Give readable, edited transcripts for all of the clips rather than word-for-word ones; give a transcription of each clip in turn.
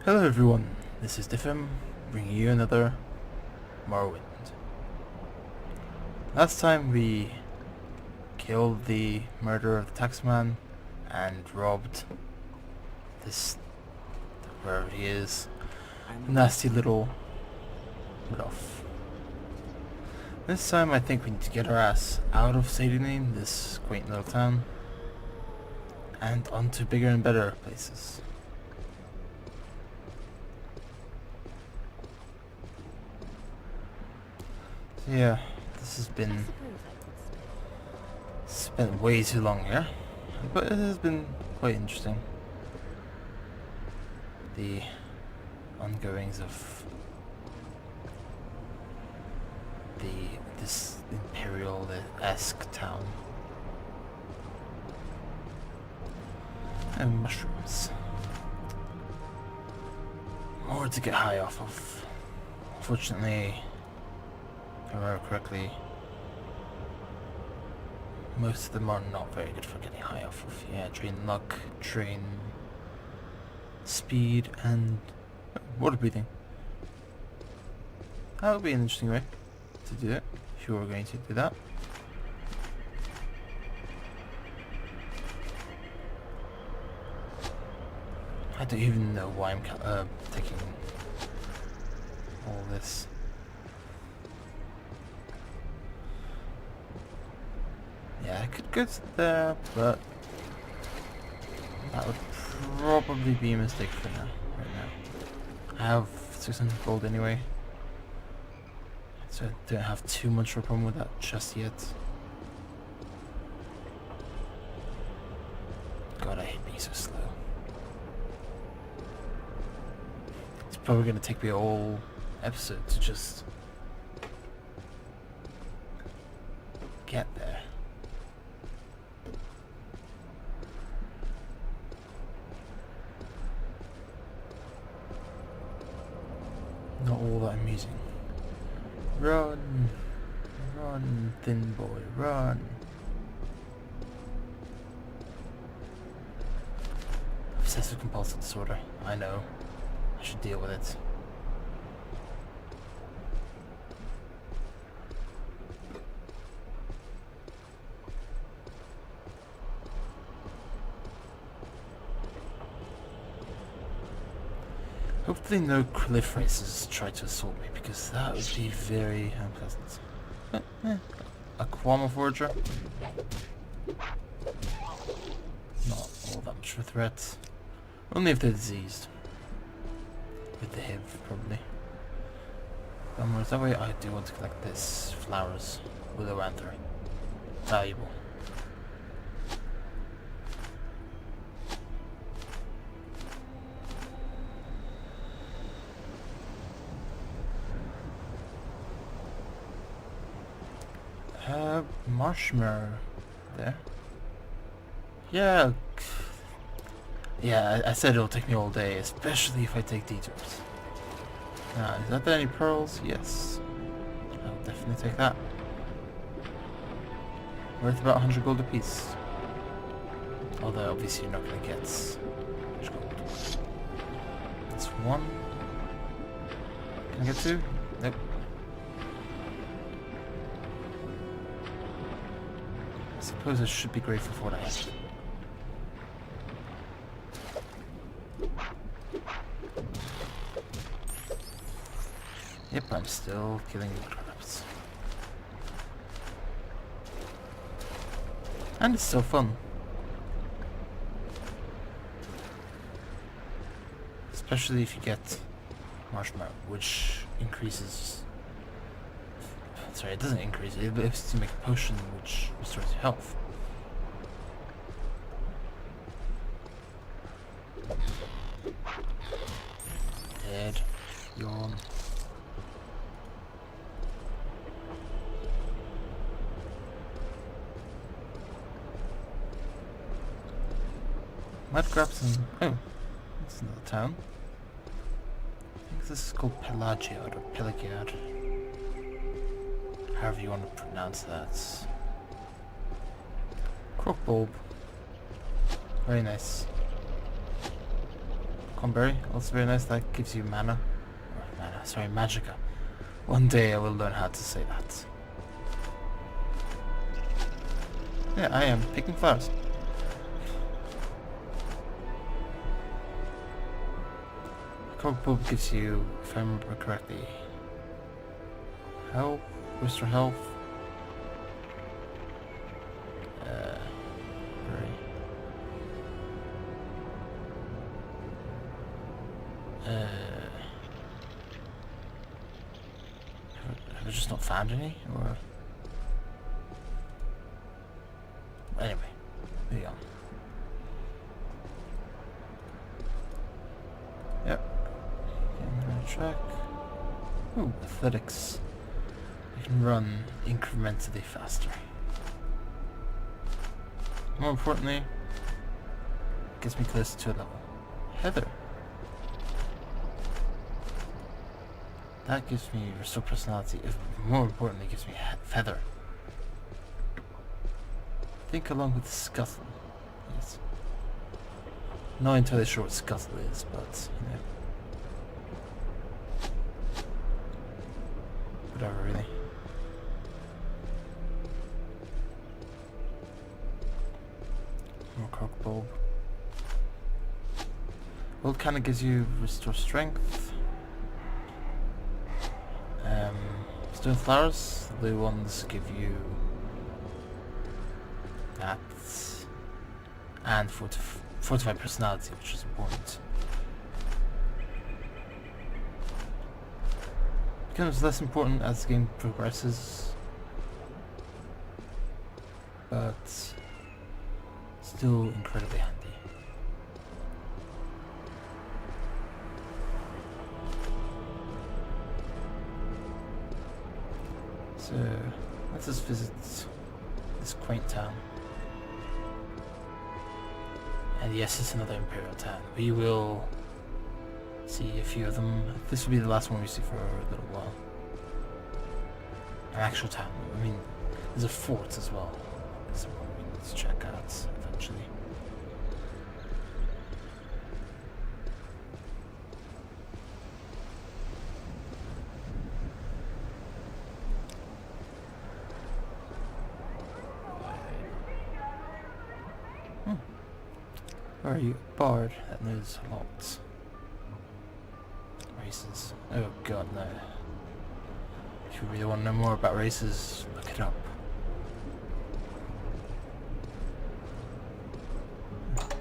Hello everyone, this is Difym, bringing you another Morrowind. Last time we killed the murderer of the taxman and robbed this, wherever he is, nasty little off. This time I think we need to get our ass out of Sadie, this quaint little town, and onto bigger and better places. Yeah, this has been spent way too long here, but it has been quite interesting. The ongoings of this imperial-esque town. And mushrooms. More to get high off of. Unfortunately, if I remember correctly, most of them are not very good for getting high off of. Yeah, train luck, train speed, and water breathing. That would be an interesting way to do it, if you were going to do that. I don't even know why I'm taking all this. Yeah, I could go to there, but that would probably be a mistake for now. Right now, I have 600 gold anyway, so I don't have too much of a problem with that just yet. God, I hate being so slow. It's probably gonna take me a whole episode to just get there. Not all that amusing. Run! Run, thin boy, run! Obsessive compulsive disorder. I know. I should deal with it. Hopefully no cliff racers try to assault me, because that would be very unpleasant. A Kwama Forager? Not all that much of a threat. Only if they're diseased. With the HIV, probably. Balmora, that way I do want to collect this. Flowers. Willow anther. Valuable. Marshmallow there. Yeah. Yeah, I said it'll take me all day, especially if I take detours. Is that there any pearls? Yes. I'll definitely take that. Worth about 100 gold apiece. Although obviously you're not going to get much gold. That's one. Can I get two? Nope. I suppose I should be grateful for what I have. Yep, I'm still killing woodcraps. And it's still fun. Especially if you get marshmallow, which increases... Sorry, it doesn't increase, it helps to make a potion which restores your health. Dead. Yawn. Might grab some... Oh, that's another town. I think this is called Pelagiad or Pelagiad. However you want to pronounce that. Crook bulb. Very nice. Berry, also very nice. That gives you mana. Or mana, sorry, magicka. One day I will learn how to say that. Yeah, I am picking flowers. Cold Bulb gives you, if I remember correctly, health, restore health. Have I just not found any, or anyway, moving on. Yep. Getting the right track. Ooh, athletics. You can run incrementally faster. More importantly, gets me closer to a level. Heather. That gives me restore personality. If more importantly, gives me feather. I think along with scuttle. Yes. Not entirely sure what scuttle is, but you know. Whatever, really. More cock bulb. Well, it kind of gives you restore strength. Stone flowers, the blue ones give you that, and fortified personality, which is important. Becomes less important as the game progresses, but still incredibly handy. So, let us visit this quaint town. And yes, it's another Imperial town. We will see a few of them. This will be the last one we see for a little while. An actual town. I mean, there's a fort as well. That's one we need to check out eventually. Or are you a bard that knows a lot? Races. Oh god, no. If you really want to know more about races, look it up.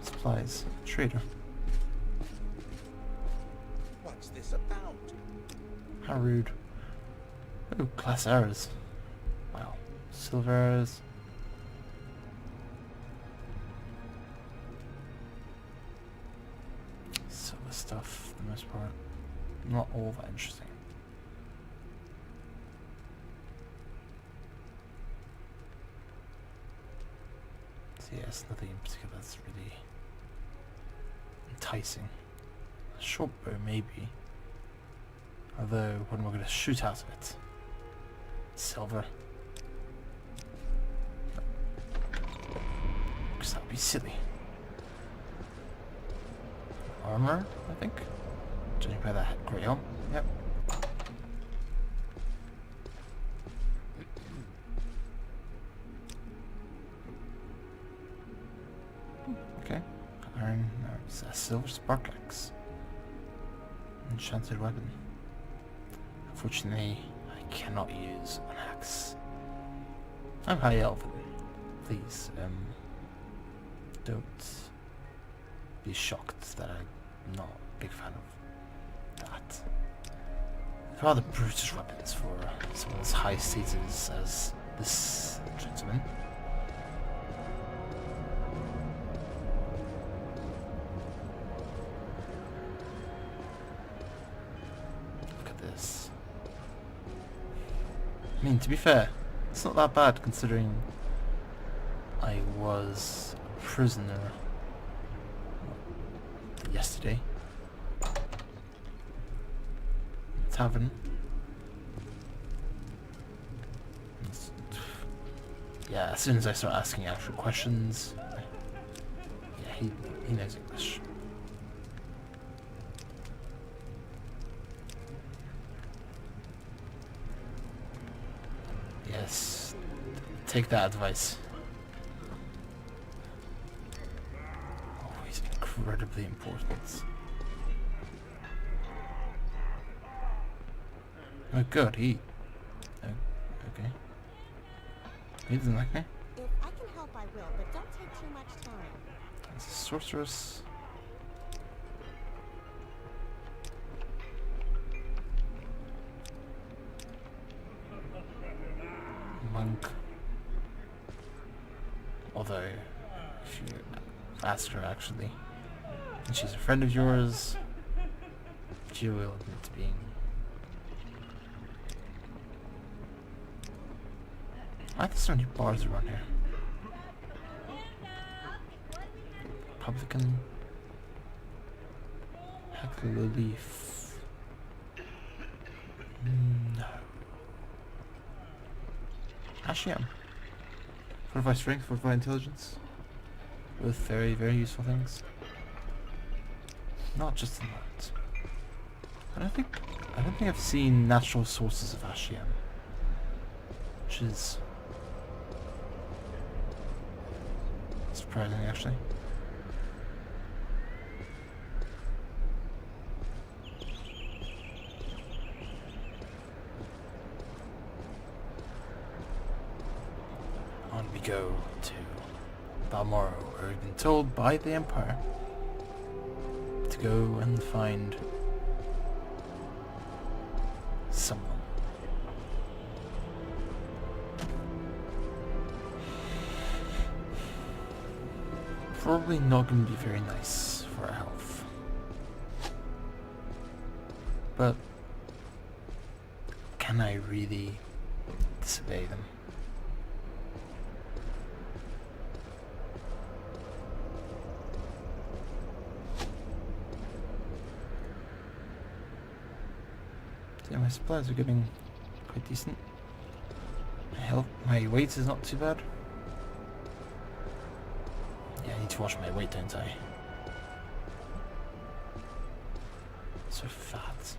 Supplies. Trader. What's this about? How rude. Oh, class arrows. Wow. Silver arrows. Stuff for the most part. Not all that interesting. So yes, nothing in particular that's really enticing. A short bow maybe. Although what am I going to shoot out of it? Silver. Because that would be silly. Armor, I think. Judging by that grey helm. Yep. Okay. Iron. No, it's a silver spark axe. Enchanted weapon. Unfortunately, I cannot use an axe. I'm high elven. Please, don't be shocked that I'm not a big fan of that. Rather brutish weapons for someone as high status as this gentleman. Look at this. I mean, to be fair, it's not that bad considering I was a prisoner yesterday. Tavern. Yeah, as soon as I start asking actual questions, yeah, he knows English. Take that advice. Oh, he's incredibly important. Oh god, he... Oh, okay. He doesn't like me. If I can help, I will, but don't take too much time. It's a sorceress. Monk. Although, if you ask her actually, and she's a friend of yours, she will admit to being... I think there's so many bars around here. Republican. Heckler Leaf. No. Actually, fortify strength, fortify intelligence. Both very, very useful things. Not just in that. I don't think I've seen natural sources of Ashiam. Which is surprising, actually. On we go to Balmora, where we've been told by the Empire to go and find someone. Probably not going to be very nice for our health. But can I really disobey them? Yeah, my supplies are getting quite decent. My weight is not too bad. Yeah, I need to watch my weight, don't I? So fat.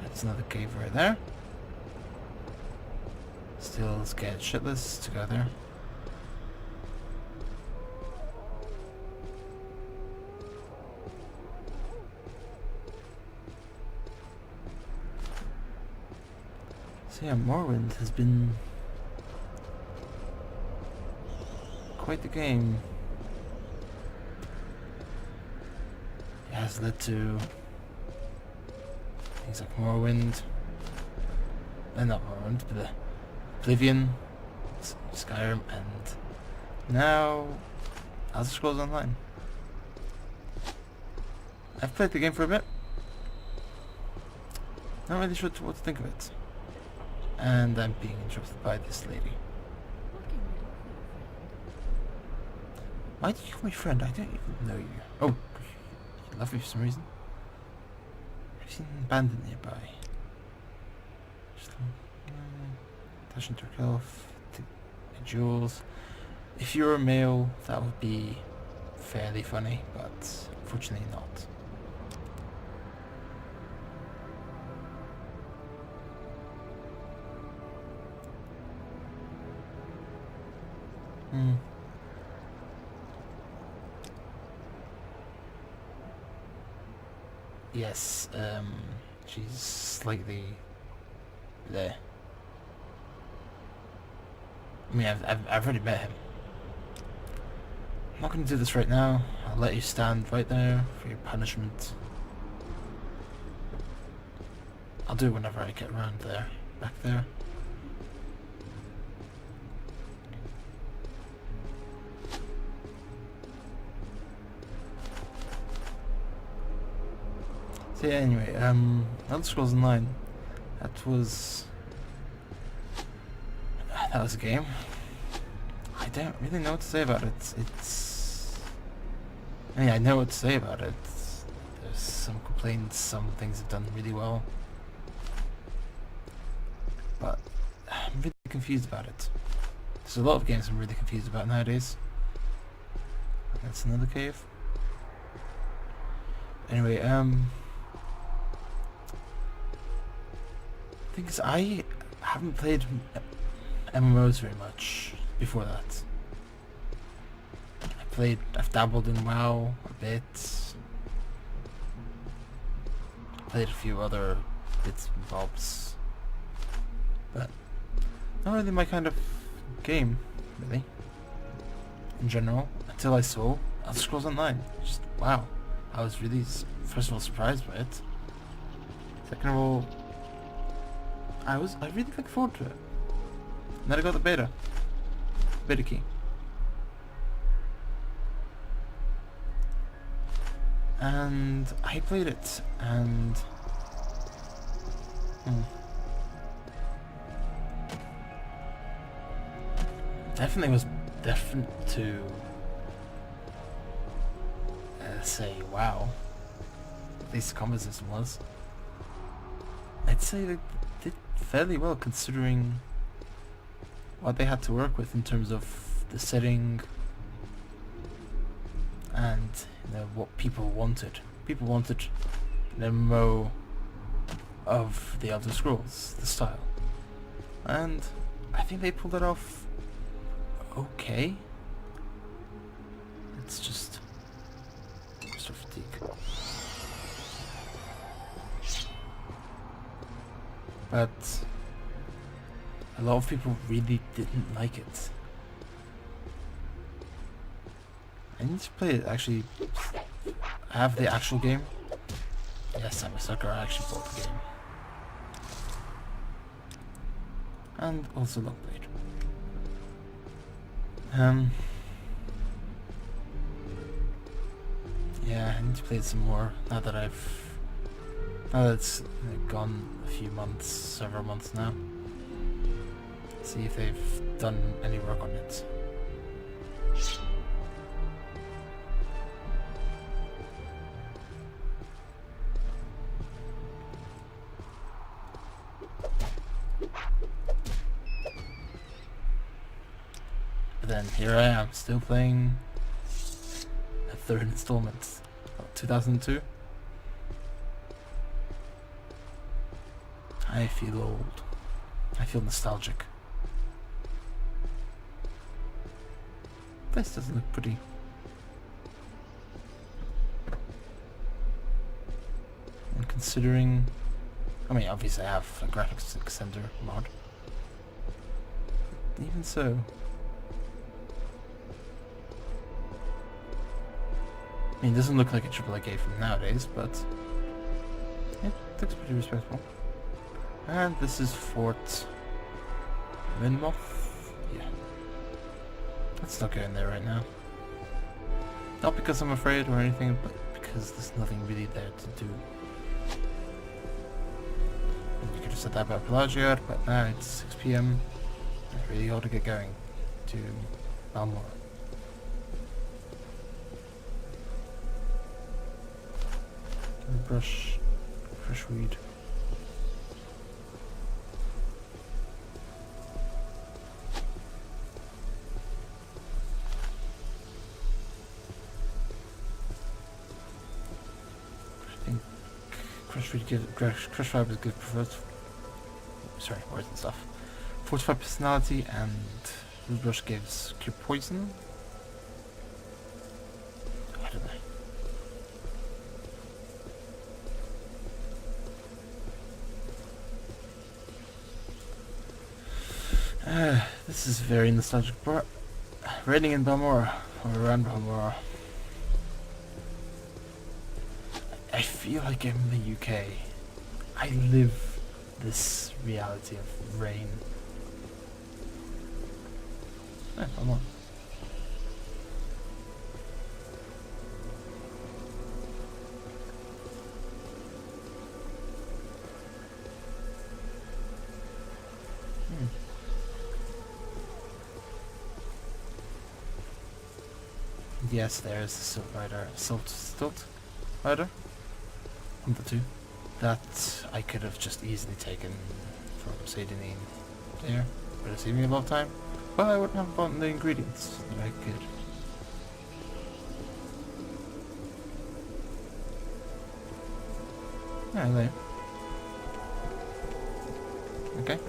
That's another cave right there. Still scared shitless to go there. So yeah, Morrowind has been quite the game. It has led to things like Morrowind, not Morrowind, but Oblivion, Skyrim, and now Elder Scrolls Online. I've played the game for a bit. Not really sure what to think of it. And I'm being interrupted by this lady. Why do you call me friend? I don't even know you. Oh, you love me for some reason. I've seen an bandit nearby. Just touch into her health, jewels. If you're a male, that would be fairly funny, but unfortunately not. Yes, she's slightly there. I mean, I've already met him. I'm not going to do this right now. I'll let you stand right there for your punishment. I'll do it whenever I get around there, back there. So yeah, anyway, Elder Scrolls Online, that was a game. I don't really know what to say about it. I mean, I know what to say about it. There's some complaints, some things have done really well. But I'm really confused about it. There's a lot of games I'm really confused about nowadays. That's another cave. Anyway, Thing is, I haven't played MMOs very much before that. I've dabbled in WoW a bit. Played a few other bits and bobs. But not really my kind of game, really. In general, until I saw Elder Scrolls Online. Just, wow. I was really, first of all, surprised by it. Second of all, I really look forward to it. And then I got the beta key. And I played it, and definitely was different to say wow. At least the combat system was. I'd say they did fairly well considering what they had to work with in terms of the setting and what people wanted. People wanted an MMO of the Elder Scrolls, the style. And I think they pulled it off okay. It's just fatigue. But a lot of people really didn't like it. I need to play it, actually. I have the actual game. Yes, I'm a sucker, I actually bought the game. And also long played. Yeah, I need to play it some more now that it's gone a few months, several months now. See if they've done any work on it. But then here I am, still playing a third installment. 2002. I feel old. I feel nostalgic. This does look pretty. And considering, I mean, obviously I have a graphics extender mod. Even so, I mean, it doesn't look like a AAA game from nowadays, but it looks pretty respectable. And this is Fort Minmoth. Yeah. Let's not go in there right now. Not because I'm afraid or anything, but because there's nothing really there to do. And you could have said that about Pelagia, but now it's 6 PM. I really ought to get going to Balmora. Brush, fresh weed. I think crush vibe is good preferred. Sorry, words and stuff. Fortified personality, and root brush gives cure poison. I don't know. This is very nostalgic part. Raiding in Balmora, or around Balmora. I feel like I'm in the UK. I live this reality of rain. Balmora. Yes, there is a Silt Rider, Stilt Rider, one of the two, that I could have just easily taken from Sadinine there. Would have saved me a lot of time, but I wouldn't have bought the ingredients that I could. Yeah, there. Okay.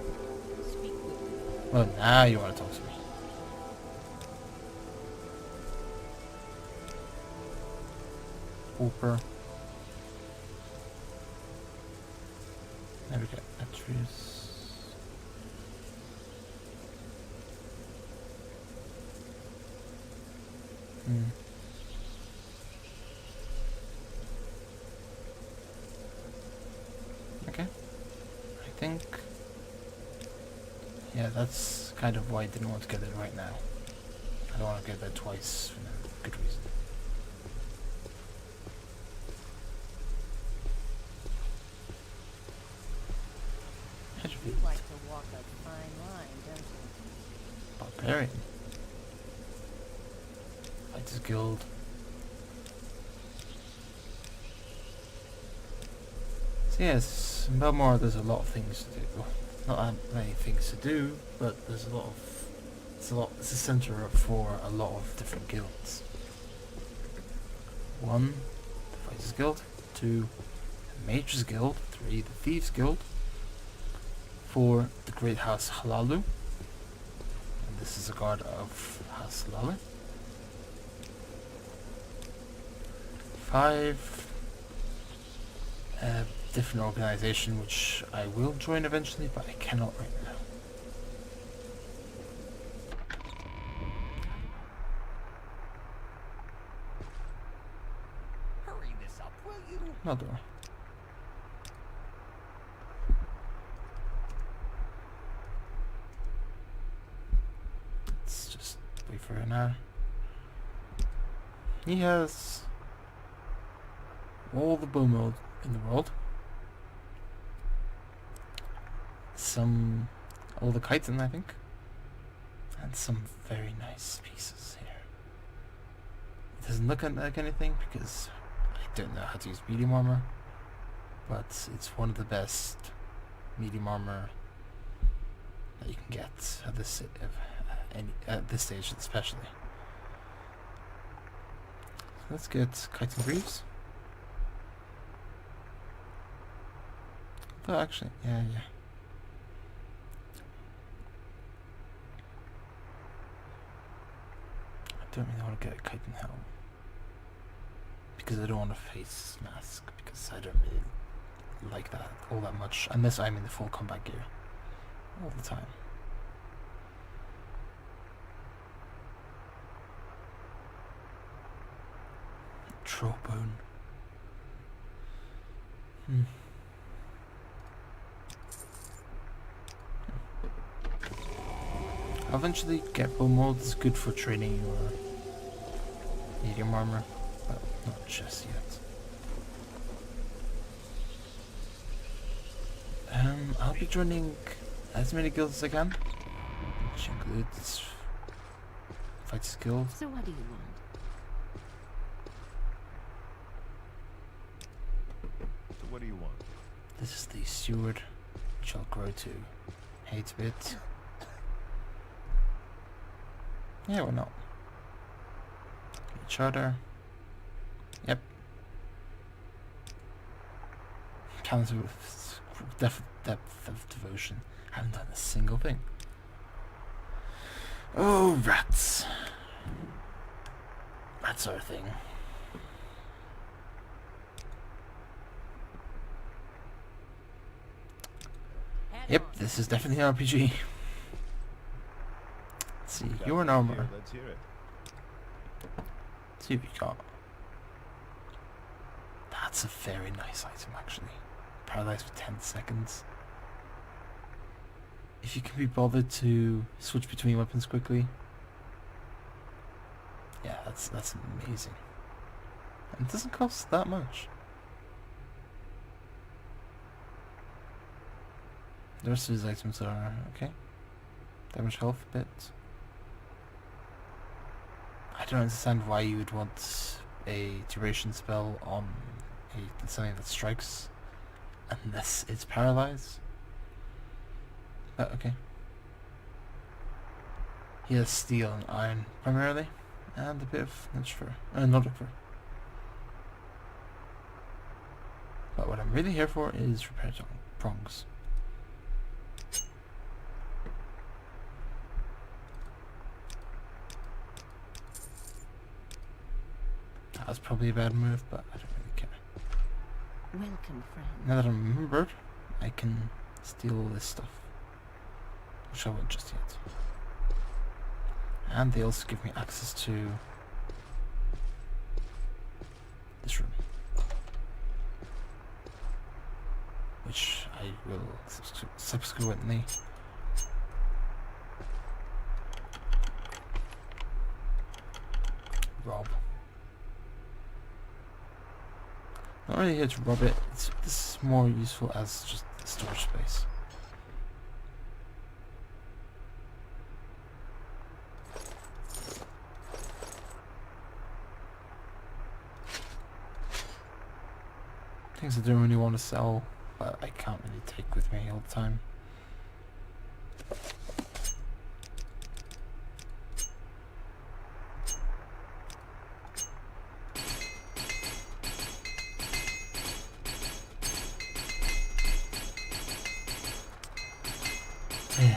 Speak with me. Well, now you want to talk to me. Hooper. There we go. Atreus. Okay. I think... Yeah, that's kind of why I didn't want to get it right now. I don't want to get that twice for no good reason. You like to walk a fine line, don't you? Barbarian. Fighters Guild. So yes, in Balmora there's a lot of things to do. Well, not that many things to do, but there's a lot of... It's a center for a lot of different guilds. 1, the Fighters Guild. 2, the Mages Guild. 3, the Thieves Guild. 4, the Great House Halalu. And this is a guard of House Halalu. 5, a different organization which I will join eventually, but I cannot right now. Hurry this up, will you? No door. Let's just wait for an hour. He has all the bone mold in the world. All the chitin, I think. And some very nice pieces here. It doesn't look like anything because I don't know how to use medium armor. But it's one of the best medium armor that you can get at this stage especially. So let's get chitin greaves. Oh, actually, yeah. I don't really want to get a chitin helm because I don't want a face mask because I don't really like that all that much unless I'm in the full combat gear all the time. Trollbone. I'll eventually get bone mold. It's good for training your medium armor, but not just yet. I'll be joining as many guilds as I can, which includes Fighters Guild. So what do you want? So what do you want? This is the Steward, which I'll grow to hate a bit. Yeah, why not? Charter. Yep. Counter with depth of devotion. Haven't done a single thing. Oh, rats. That's our thing. Yep, this is definitely an RPG. Let's see, you're an armor. Let's hear it. Let's see what you got. That's a very nice item, actually. Paralyzed for 10 seconds. If you can be bothered to switch between weapons quickly. Yeah, that's amazing. And it doesn't cost that much. The rest of his items are okay. Damage health a bit. I don't understand why you would want a duration spell on something that strikes unless it's paralyzed. But okay. He has steel and iron primarily, and a bit of Nordic fur. But what I'm really here for is repair prongs. That was probably a bad move, but I don't really care. Welcome, friend. Now that I'm remembered, I can steal all this stuff. Which I won't just yet. And they also give me access to this room. Which I will subsequently rob. Not really here to rob it, this is more useful as just storage space. Things I don't really want to sell, but I can't really take with me all the time. Yeah,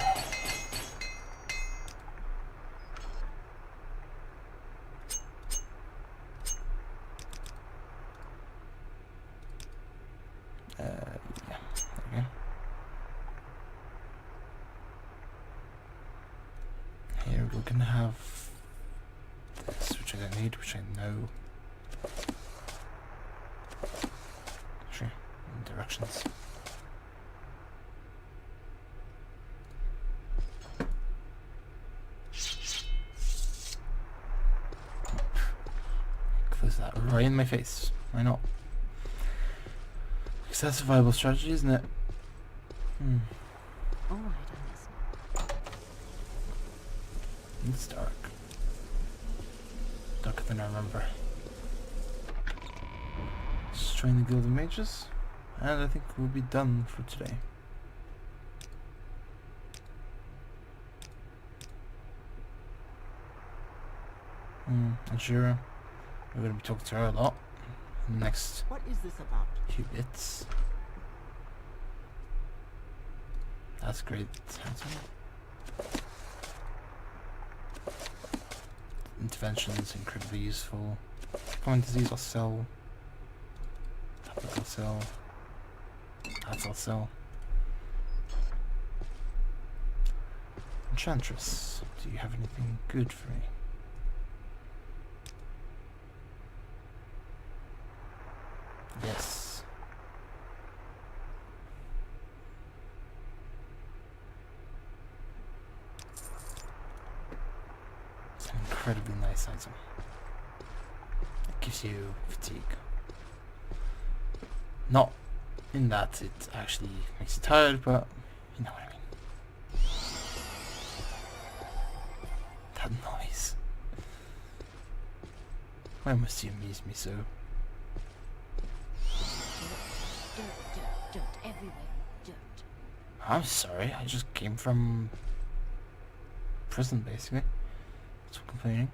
there we go. Here we're gonna have this, which I don't need, which I know. Sure, directions. Close that right in my face. Why not? That's a viable strategy, isn't it? All right, I'm listening. It's dark. Darker than I remember. Just join the Guild of Mages, and I think we'll be done for today. Azura. We're going to be talking to her a lot in the next What is this about? few bits. That's great. Intervention is incredibly useful. Common disease I'll sell. Tablet I'll sell. That I'll sell. Enchantress, do you have anything good for me? Yes. It's an incredibly nice item. It gives you fatigue. Not in that it actually makes you tired, but you know what I mean. That noise. Why must you amuse me so? Dirt everywhere. Dirt. I'm sorry, I just came from prison basically. Stop complaining.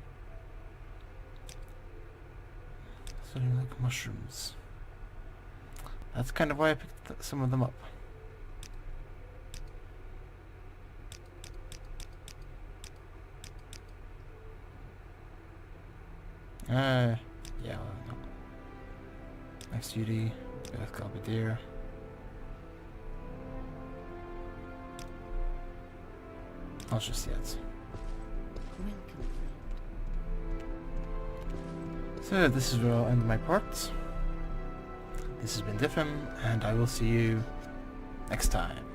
So you like mushrooms. That's kind of why I picked some of them up. Yeah, well, no. Next duty, Beth Galbadir. Not just yet. Welcome, friend. So this is where I'll end my part. This has been Difym, and I will see you next time.